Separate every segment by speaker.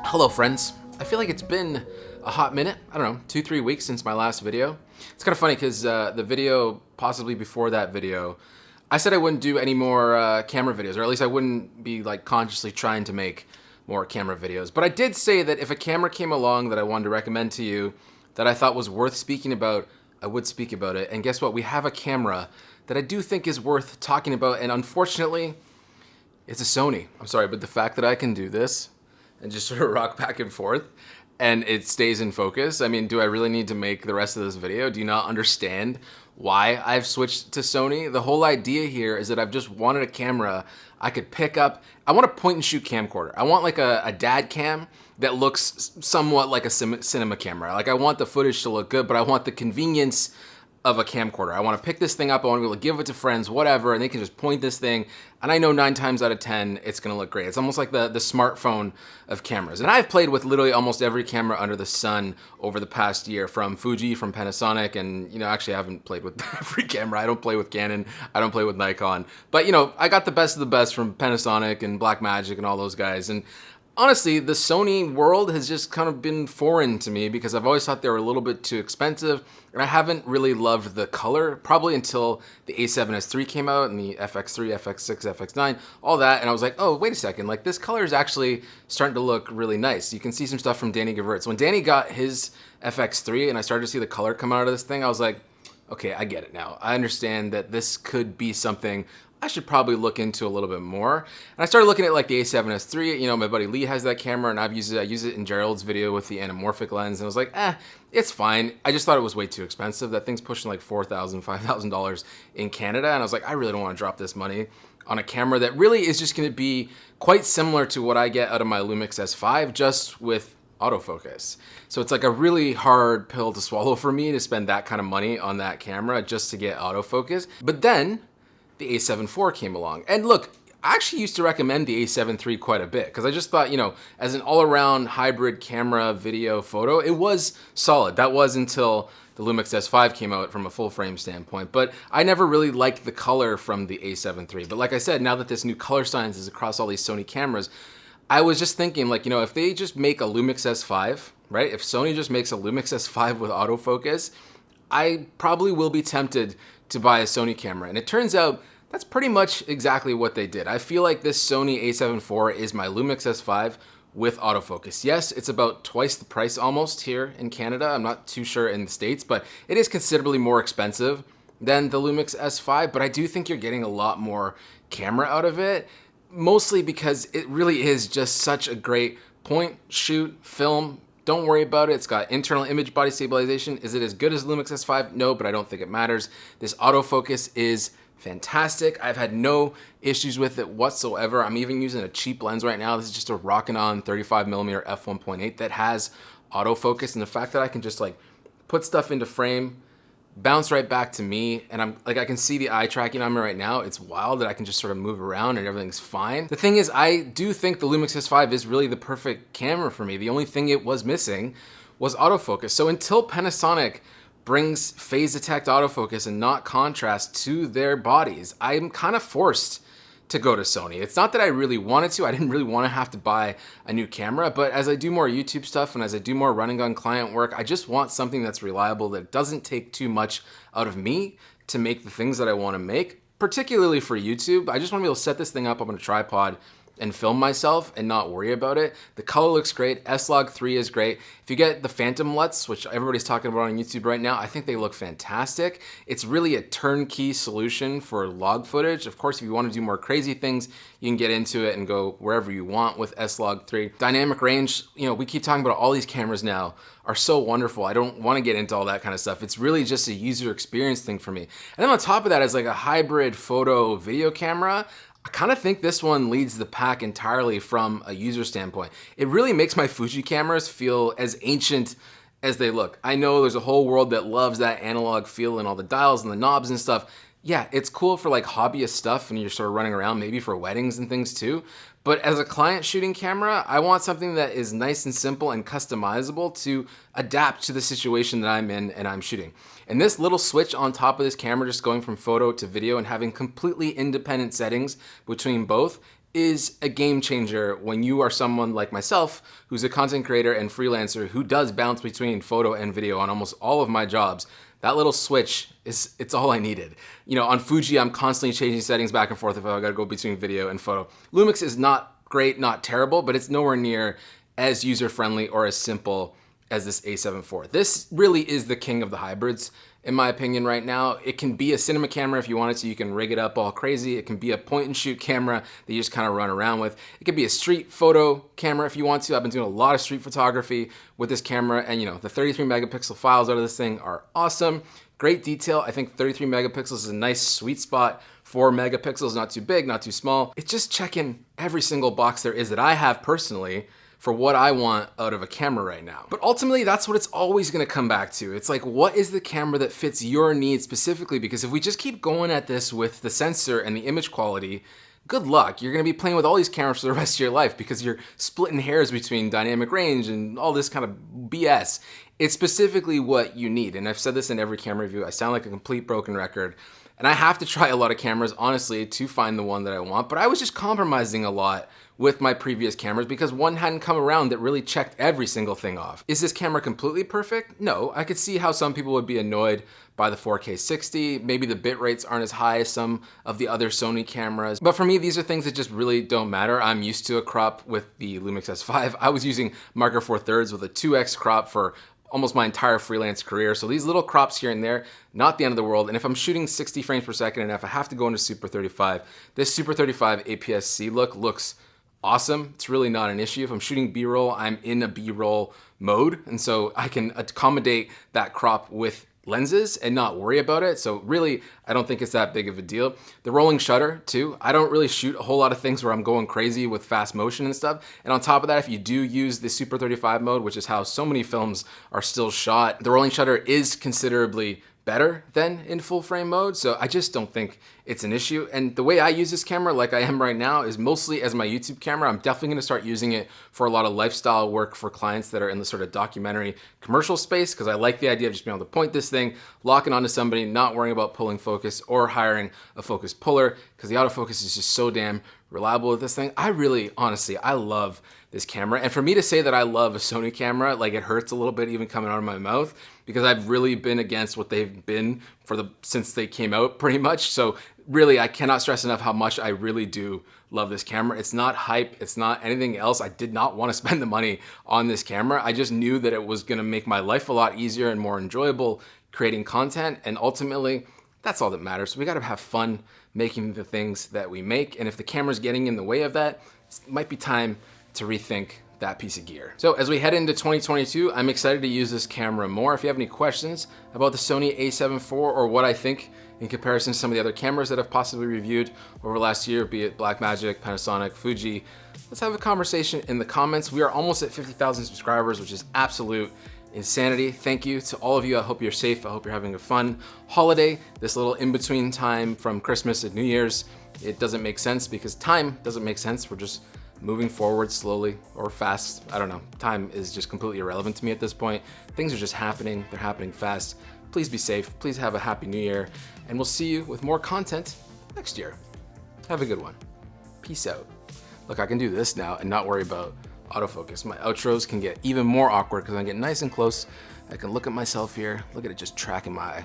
Speaker 1: Hello friends. I feel like it's been a hot minute, I don't know, 2-3 weeks since my last video. It's kind of funny because the video possibly before that video, I said I wouldn't do any more camera videos, or at least I wouldn't be like consciously trying to make more camera videos. But I did say that if a camera came along that I wanted to recommend to you that I thought was worth speaking about, I would speak about it. And guess what? We have a camera that I do think is worth talking about, and unfortunately, it's a Sony. I'm sorry, but the fact that I can do this and just sort of rock back and forth and it stays in focus. I mean, do I really need to make the rest of this video? Do you not understand why I've switched to Sony? The whole idea here is that I've just wanted a camera I could pick up. I want a point and shoot camcorder. I want like a dad cam that looks somewhat like a cinema camera. Like I want the footage to look good, but I want the convenience of a camcorder. I want to pick this thing up, I want to be able to give it to friends, whatever, and they can just point this thing, and I know 9 times out of 10 it's going to look great. It's almost like the smartphone of cameras. And I've played with literally almost every camera under the sun over the past year, from Fuji, from Panasonic, and you know, actually I haven't played with every camera. I don't play with Canon, I don't play with Nikon, but you know, I got the best of the best from Panasonic and Blackmagic and all those guys. And honestly, the Sony world has just kind of been foreign to me because I've always thought they were a little bit too expensive, and I haven't really loved the color, probably until the A7S3 came out and the FX3, FX6, FX9, all that, and I was like, oh, wait a second, like this color is actually starting to look really nice. You can see some stuff from Danny Gevirtz. When Danny got his FX3 and I started to see the color come out of this thing, I was like, okay, I get it now. I understand that this could be something I should probably look into a little bit more. And I started looking at like the A7S3, you know, my buddy Lee has that camera and I've used it. I used it in Gerald's video with the anamorphic lens, and I was like, it's fine. I just thought it was way too expensive. That thing's pushing like $4,000, $5,000 in Canada, and I was like, I really don't want to drop this money on a camera that really is just gonna be quite similar to what I get out of my Lumix S5, just with autofocus. So it's like a really hard pill to swallow for me to spend that kind of money on that camera just to get autofocus. But then the A7IV came along. And look, I actually used to recommend the A7 III quite a bit because I just thought, you know, as an all-around hybrid camera, video, photo, it was solid. That was until the Lumix S5 came out from a full frame standpoint, but I never really liked the color from the A7 III. But like I said, now that this new color science is across all these Sony cameras, I was just thinking, like, you know, if they just make a Lumix S5, right? If Sony just makes a Lumix S5 with autofocus, I probably will be tempted to buy a Sony camera. And it turns out that's pretty much exactly what they did. I feel like this Sony A7 IV is my Lumix S5 with autofocus. Yes, it's about twice the price almost here in Canada. I'm not too sure in the States, but it is considerably more expensive than the Lumix S5, but I do think you're getting a lot more camera out of it, mostly because it really is just such a great point, shoot, film. Don't worry about it. It's got internal image body stabilization. Is it as good as Lumix S5? No, but I don't think it matters. This autofocus is fantastic. I've had no issues with it whatsoever. I'm even using a cheap lens right now. This is just a Rockinon 35mm f1.8 that has autofocus, and the fact that I can just like put stuff into frame, bounce right back to me, and I'm like, I can see the eye tracking on me right now. It's wild that I can just sort of move around and everything's fine. The thing is, I do think the Lumix S5 is really the perfect camera for me. The only thing it was missing was autofocus. So until Panasonic brings phase detect autofocus and not contrast to their bodies, I'm kind of forced to go to Sony. It's not that I really wanted to. I didn't really want to have to buy a new camera, but as I do more YouTube stuff and as I do more running gun client work, I just want something that's reliable, that doesn't take too much out of me to make the things that I want to make, particularly for YouTube. I just want to be able to set this thing up on a tripod, and film myself and not worry about it. The color looks great. S-Log3 is great. If you get the Phantom LUTs, which everybody's talking about on YouTube right now, I think they look fantastic. It's really a turnkey solution for log footage. Of course, if you want to do more crazy things, you can get into it and go wherever you want with S-Log3. Dynamic range, you know, we keep talking about all these cameras now are so wonderful. I don't want to get into all that kind of stuff. It's really just a user experience thing for me. And then on top of that, as like a hybrid photo video camera, I kind of think this one leads the pack entirely from a user standpoint. It really makes my Fuji cameras feel as ancient as they look. I know there's a whole world that loves that analog feel and all the dials and the knobs and stuff. Yeah, it's cool for like hobbyist stuff and you're sort of running around, maybe for weddings and things too. But as a client shooting camera, I want something that is nice and simple and customizable to adapt to the situation that I'm in and I'm shooting. And this little switch on top of this camera, just going from photo to video and having completely independent settings between both, is a game changer when you are someone like myself who's a content creator and freelancer who does bounce between photo and video on almost all of my jobs. That little switch it's all I needed. You know, on Fuji, I'm constantly changing settings back and forth if I gotta go between video and photo. Lumix is not great, not terrible, but it's nowhere near as user-friendly or as simple as this A7 IV. This really is the king of the hybrids, in my opinion right now. It can be a cinema camera if you wanted to. You can rig it up all crazy. It can be a point and shoot camera that you just kind of run around with. It could be a street photo camera if you want to. I've been doing a lot of street photography with this camera, and you know, the 33 megapixel files out of this thing are awesome. Great detail. I think 33 megapixels is a nice sweet spot. 4 megapixels, not too big, not too small. It's just checking every single box there is that I have personally for what I want out of a camera right now. But ultimately, that's what it's always gonna come back to. It's like, what is the camera that fits your needs specifically? Because if we just keep going at this with the sensor and the image quality, good luck. You're gonna be playing with all these cameras for the rest of your life because you're splitting hairs between dynamic range and all this kind of BS. It's specifically what you need. And I've said this in every camera review. I sound like a complete broken record. And I have to try a lot of cameras, honestly, to find the one that I want. But I was just compromising a lot with my previous cameras because one hadn't come around that really checked every single thing off. Is this camera completely perfect? No. I could see how some people would be annoyed by the 4K 60. Maybe the bit rates aren't as high as some of the other Sony cameras. But for me, these are things that just really don't matter. I'm used to a crop with the Lumix S5. I was using Marker 4/3 with a 2x crop for almost my entire freelance career. So these little crops here and there, not the end of the world. And if I'm shooting 60 frames per second and if I have to go into Super 35, this Super 35 APS-C look looks awesome. It's really not an issue. If I'm shooting B-roll, I'm in a B-roll mode. And so I can accommodate that crop with lenses and not worry about it. So really, I don't think it's that big of a deal. The rolling shutter too. I don't really shoot a whole lot of things where I'm going crazy with fast motion and stuff. And on top of that, if you do use the Super 35 mode, which is how so many films are still shot, the rolling shutter is considerably better than in full frame mode. So I just don't think it's an issue. And the way I use this camera, like I am right now, is mostly as my YouTube camera. I'm definitely gonna start using it for a lot of lifestyle work for clients that are in the sort of documentary commercial space, because I like the idea of just being able to point this thing, lock it onto somebody, not worrying about pulling focus or hiring a focus puller, because the autofocus is just so damn reliable with this thing. I really, honestly, I love this camera. And for me to say that I love a Sony camera, like it hurts a little bit even coming out of my mouth, because I've really been against what they've been since they came out pretty much. So really, I cannot stress enough how much I really do love this camera. It's not hype, it's not anything else. I did not want to spend the money on this camera. I just knew that it was gonna make my life a lot easier and more enjoyable creating content. And ultimately, that's all that matters. So we gotta have fun making the things that we make. And if the camera's getting in the way of that, it might be time to rethink that piece of gear. So as we head into 2022, I'm excited to use this camera more. If you have any questions about the Sony A7 IV or what I think in comparison to some of the other cameras that I've possibly reviewed over last year, be it Blackmagic, Panasonic, Fuji, let's have a conversation in the comments. We are almost at 50,000 subscribers, which is absolute insanity. Thank you to all of you. I hope you're safe. I hope you're having a fun holiday. This little in-between time from Christmas and New Year's, it doesn't make sense because time doesn't make sense. We're just moving forward slowly or fast. I don't know. Time is just completely irrelevant to me at this point. Things are just happening. They're happening fast. Please be safe. Please have a happy new year. And we'll see you with more content next year. Have a good one. Peace out. Look, I can do this now and not worry about autofocus. My outros can get even more awkward because I get nice and close. I can look at myself here. Look at it just tracking my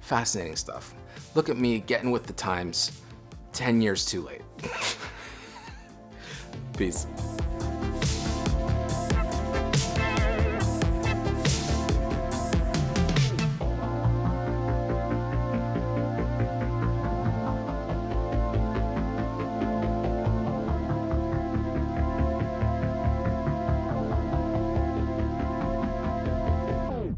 Speaker 1: fascinating stuff. Look at me getting with the times 10 years too late. Peace.